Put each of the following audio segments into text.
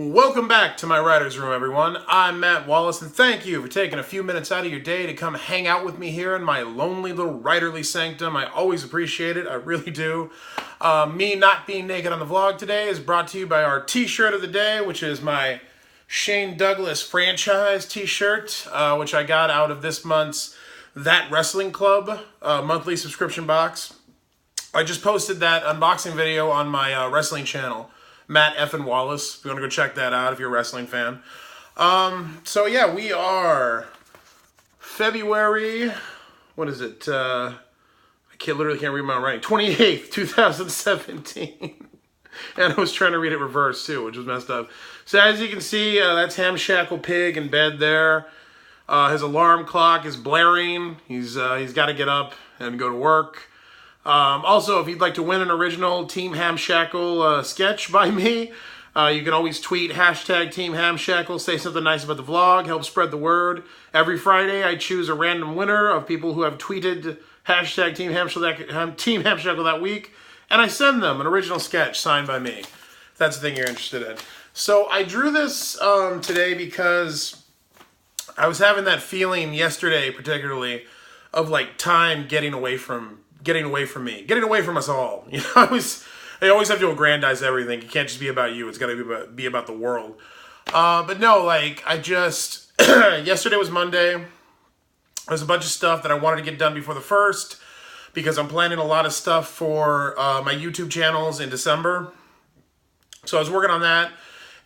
Welcome back to my writer's room, everyone. I'm Matt Wallace, and thank you for taking a few minutes out of your day to come hang out with me here in my lonely little writerly sanctum. I always appreciate it. I really do. Me not being naked on the vlog today is brought to you by our t-shirt of the day, which is my Shane Douglas franchise t-shirt, which I got out of this month's That Wrestling Club monthly subscription box. I just posted that unboxing video on my wrestling channel, Matt Effin Wallace. If you want to go check that out if you're a wrestling fan. So yeah, we are February, what is it? I literally can't read my own writing. 28th, 2017. And I was trying to read it reverse too, which was messed up. So as you can see, that's Hamshackle Pig in bed there. His alarm clock is blaring. He's got to get up and go to work. Also, if you'd like to win an original Team Hamshackle sketch by me, you can always tweet hashtag Team Hamshackle, say something nice about the vlog, help spread the word. Every Friday, I choose a random winner of people who have tweeted hashtag Team Hamshackle that week, and I send them an original sketch signed by me. If that's the thing you're interested in. So I drew this today because I was having that feeling yesterday, particularly, of like time getting away from me, getting away from us all. You know, I always have to aggrandize everything. It can't just be about you. It's got to be about the world. But no, like I just yesterday was Monday. There's a bunch of stuff that I wanted to get done before the 1st because I'm planning a lot of stuff for my YouTube channels in December. So I was working on that.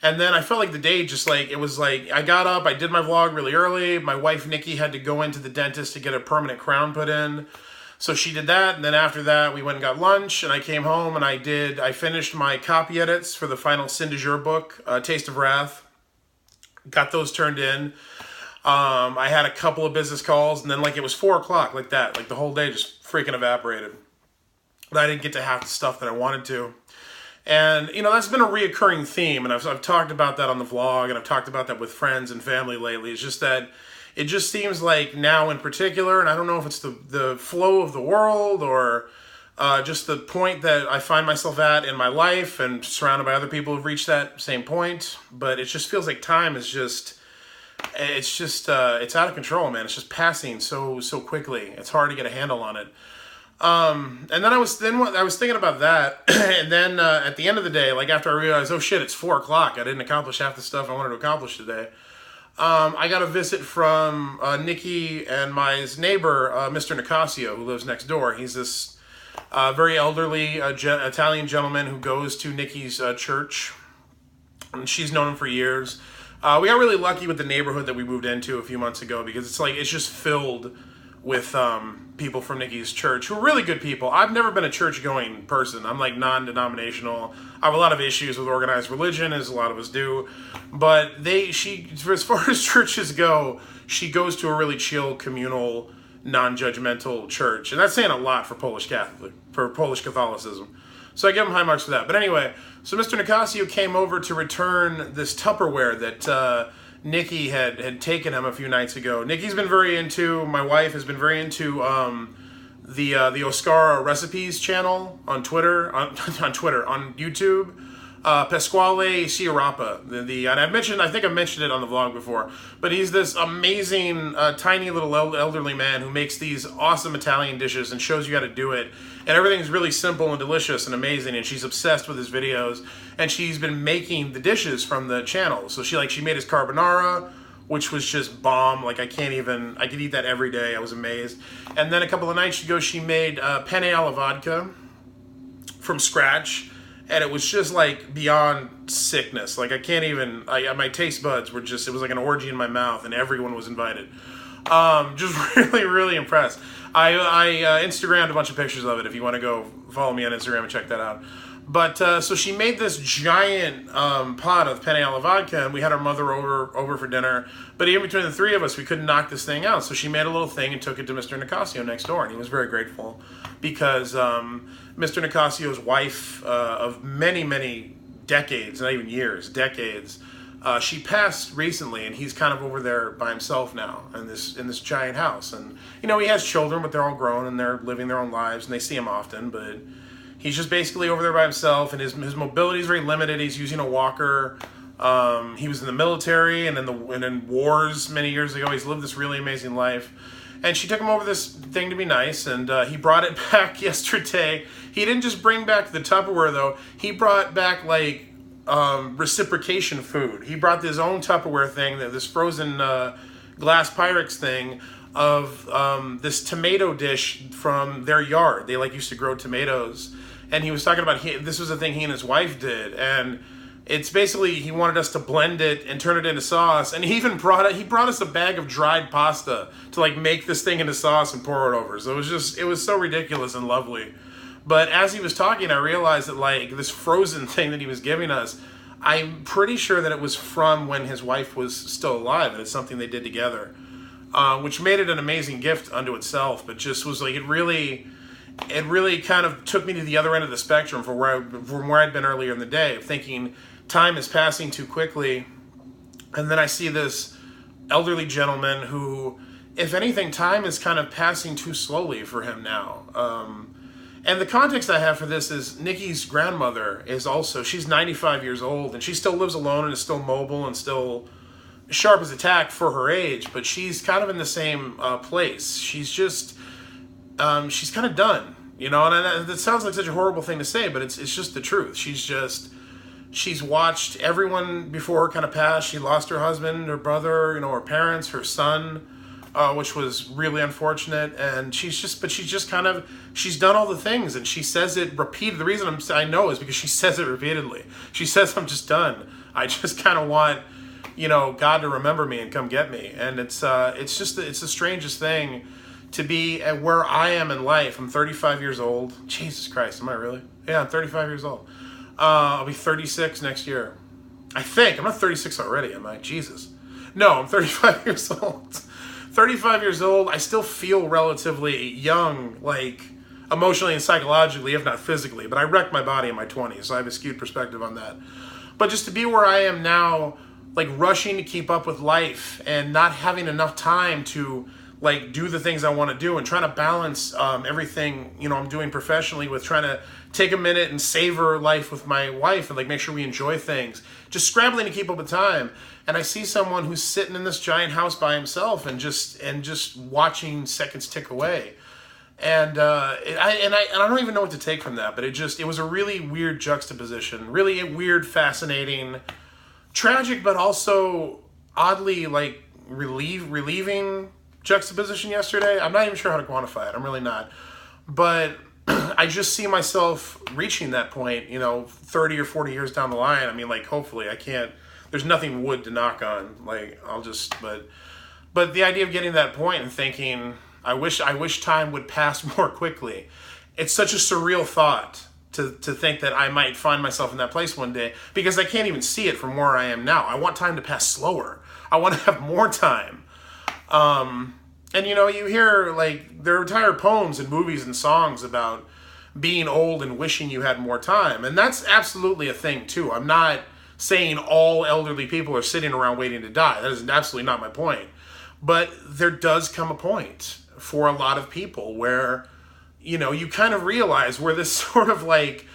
And then I felt like the day just like, it was like, I got up, I did my vlog really early. My wife, Nikki, had to go into the dentist to get a permanent crown put in. So she did that, and then after that, we went and got lunch, and I came home, and I finished my copy edits for the final Sin du Jour book, Taste of Wrath. Got those turned in. I had a couple of business calls, and then like it was 4 o'clock, like that. Like the whole day just freaking evaporated. But I didn't get to half the stuff that I wanted to. And, you know, that's been a reoccurring theme, and I've talked about that on the vlog, and I've talked about that with friends and family lately. It's just that it just seems like now in particular, and I don't know if it's the flow of the world or just the point that I find myself at in my life and surrounded by other people who've reached that same point, but it just feels like time is it's out of control, man. It's just passing so quickly. It's hard to get a handle on it. And then I was thinking about that, and then at the end of the day, like after I realized, oh shit, it's 4 o'clock. I didn't accomplish half the stuff I wanted to accomplish today. I got a visit from Nikki and my neighbor, Mr. Nicasio, who lives next door. He's this very elderly Italian gentleman who goes to Nikki's church, and she's known him for years. We got really lucky with the neighborhood that we moved into a few months ago because it's just filled with people from Nikki's church who are really good people. I've never been a church-going person. I'm like non-denominational. I have a lot of issues with organized religion, as a lot of us do. But as far as churches go, she goes to a really chill, communal, non-judgmental church. And that's saying a lot for Polish Catholicism. So I give him high marks for that. But anyway, so Mr. Nicasio came over to return this Tupperware that Nikki had taken him a few nights ago. Nikki's been very into, my wife has been very into the Oscara Recipes channel on Twitter, on YouTube. Pasquale Ciarapa. And I think I've mentioned it on the vlog before, but he's this amazing, tiny little elderly man who makes these awesome Italian dishes and shows you how to do it. And everything's really simple and delicious and amazing, and she's obsessed with his videos, and she's been making the dishes from the channel. So she made his carbonara, which was just bomb. Like I could eat that every day. I was amazed. And then a couple of nights ago, she made penne alla vodka from scratch. And it was just like beyond sickness. Like my taste buds were just, it was like an orgy in my mouth, and everyone was invited. Just really, really impressed. I Instagrammed a bunch of pictures of it if you want to go follow me on Instagram and check that out. But so she made this giant pot of penne alla vodka, and we had our mother over for dinner. But in between the three of us, we couldn't knock this thing out. So she made a little thing and took it to Mr. Nicasio next door, and he was very grateful because Mr. Nicasio's wife of many, many decades, not even years, decades, she passed recently, and he's kind of over there by himself now in this giant house. And you know, he has children, but they're all grown and they're living their own lives, and they see him often, but he's just basically over there by himself, and his mobility is very limited. He's using a walker. He was in the military and in wars many years ago. He's lived this really amazing life. And she took him over this thing to be nice, and he brought it back yesterday. He didn't just bring back the Tupperware, though. He brought back, like, reciprocation food. He brought his own Tupperware thing, this frozen glass Pyrex thing of this tomato dish from their yard. They, like, used to grow tomatoes. And he was talking about, this was a thing he and his wife did, and it's basically, he wanted us to blend it and turn it into sauce. And he even brought us a bag of dried pasta to, like, make this thing into sauce and pour it over. So it was so ridiculous and lovely. But as he was talking, I realized that, like, this frozen thing that he was giving us, I'm pretty sure that it was from when his wife was still alive, and it's something they did together, which made it an amazing gift unto itself. But just was like, it really kind of took me to the other end of the spectrum from where I'd been earlier in the day, of thinking time is passing too quickly. And then I see this elderly gentleman who, if anything, time is kind of passing too slowly for him now. And the context I have for this is Nikki's grandmother is also, she's 95 years old, and she still lives alone and is still mobile and still sharp as a tack for her age, but she's kind of in the same place. She's just, she's kind of done, you know, and that sounds like such a horrible thing to say, but it's just the truth. She's watched everyone before her kind of pass. She lost her husband, her brother, you know, her parents, her son, which was really unfortunate. And she's done all the things, and she says it repeated. The reason I know is because she says it repeatedly. She says, I'm just done. I just kind of want, you know, God to remember me and come get me. And it's the strangest thing to be at where I am in life. I'm 35 years old. Jesus Christ, am I really? Yeah, I'm 35 years old. I'll be 36 next year. I think. I'm not 36 already, am I? Jesus. No, I'm 35 years old. 35 years old, I still feel relatively young, like, emotionally and psychologically, if not physically. But I wrecked my body in my 20s, so I have a skewed perspective on that. But just to be where I am now, like, rushing to keep up with life and not having enough time to, like, do the things I want to do, and trying to balance everything, you know, I'm doing professionally with trying to take a minute and savor life with my wife and, like, make sure we enjoy things. Just scrambling to keep up with time. And I see someone who's sitting in this giant house by himself and just watching seconds tick away. And I don't even know what to take from that, but it was a really weird juxtaposition, really a weird, fascinating, tragic, but also oddly, like, relieving juxtaposition yesterday. I'm not even sure how to quantify it. I'm really not. But I just see myself reaching that point, you know, 30 or 40 years down the line. I mean, like, hopefully I can't, there's nothing wood to knock on. Like, but the idea of getting to that point and thinking, I wish time would pass more quickly. It's such a surreal thought to think that I might find myself in that place one day, because I can't even see it from where I am now. I want time to pass slower. I want to have more time. And, you know, you hear, like, there are entire poems and movies and songs about being old and wishing you had more time. And that's absolutely a thing, too. I'm not saying all elderly people are sitting around waiting to die. That is absolutely not my point. But there does come a point for a lot of people where, you know, you kind of realize we're this sort of, like,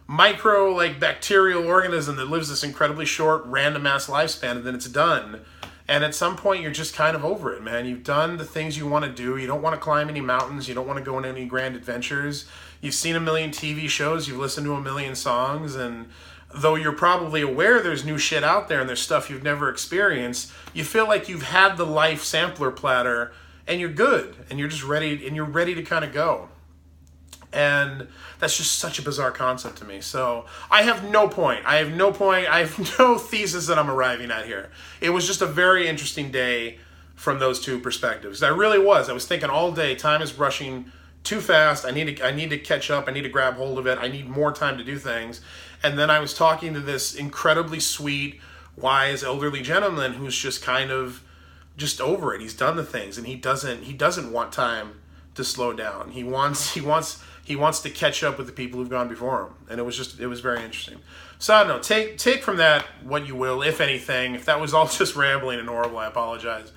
micro, like, bacterial organism that lives this incredibly short, random-ass lifespan, and then it's done. And at some point, you're just kind of over it, man. You've done the things you want to do. You don't want to climb any mountains. You don't want to go on any grand adventures. You've seen a million TV shows. You've listened to a million songs. And though you're probably aware there's new shit out there and there's stuff you've never experienced, you feel like you've had the life sampler platter and you're good. And you're just ready, and you're ready to kind of go. And that's just such a bizarre concept to me. So I have no point. I have no thesis that I'm arriving at here. It was just a very interesting day from those two perspectives. I really was. I was thinking all day, time is rushing too fast. I need to catch up. I need to grab hold of it. I need more time to do things. And then I was talking to this incredibly sweet, wise, elderly gentleman who's just kind of just over it. He's done the things, and he doesn't want time to slow down. He wants to catch up with the people who've gone before him. And it was very interesting. So I don't know, take from that what you will, if anything. If that was all just rambling and horrible, I apologize.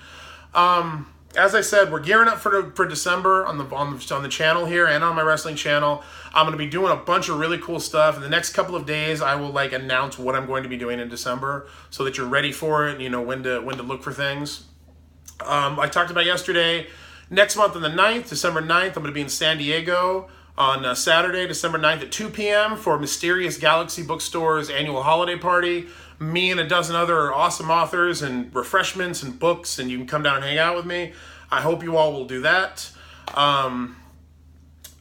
as I said, we're gearing up for December on the channel here and on my wrestling channel. I'm going to be doing a bunch of really cool stuff. In the next couple of days, I will like announce what I'm going to be doing in December so that you're ready for it and you know when to look for things. I talked about yesterday. Next month on the 9th, December 9th, I'm going to be in San Diego on Saturday, December 9th at 2 p.m. for Mysterious Galaxy Bookstore's annual holiday party. Me and a dozen other awesome authors and refreshments and books, and you can come down and hang out with me. I hope you all will do that. Like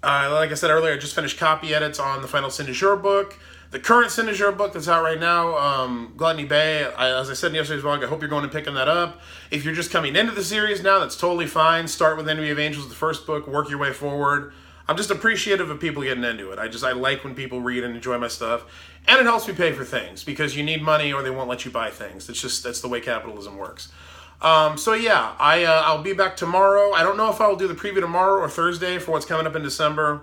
I said earlier, I just finished copy edits on the final Sin du Jour book. The current Sin du Jour book that's out right now, Gluttony Bay, as I said in yesterday's vlog, I hope you're going and picking that up. If you're just coming into the series now, that's totally fine. Start with Enemy of Angels, the first book, work your way forward. I'm just appreciative of people getting into it. I like when people read and enjoy my stuff. And it helps me pay for things because you need money or they won't let you buy things. That's the way capitalism works. So yeah, I'll be back tomorrow. I don't know if I will do the preview tomorrow or Thursday for what's coming up in December,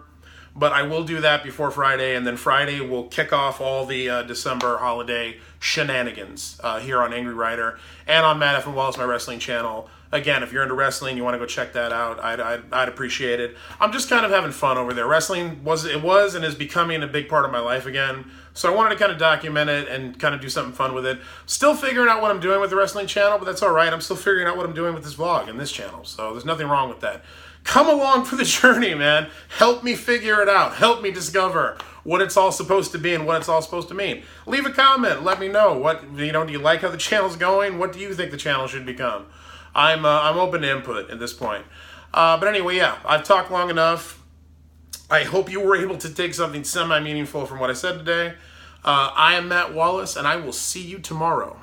but I will do that before Friday, and then Friday we'll kick off all the December holiday shenanigans here on Angry Writer and on Matt F. and Wallace, my wrestling channel. Again, if you're into wrestling, you want to go check that out, I'd appreciate it. I'm just kind of having fun over there. Wrestling was and is becoming a big part of my life again. So I wanted to kind of document it and kind of do something fun with it. Still figuring out what I'm doing with the wrestling channel, but that's all right. I'm still figuring out what I'm doing with this vlog and this channel. So there's nothing wrong with that. Come along for the journey, man. Help me figure it out. Help me discover what it's all supposed to be and what it's all supposed to mean. Leave a comment. Let me know. Do you like how the channel's going? What do you think the channel should become? I'm open to input at this point. But anyway, yeah, I've talked long enough. I hope you were able to take something semi-meaningful from what I said today. I am Matt Wallace, and I will see you tomorrow.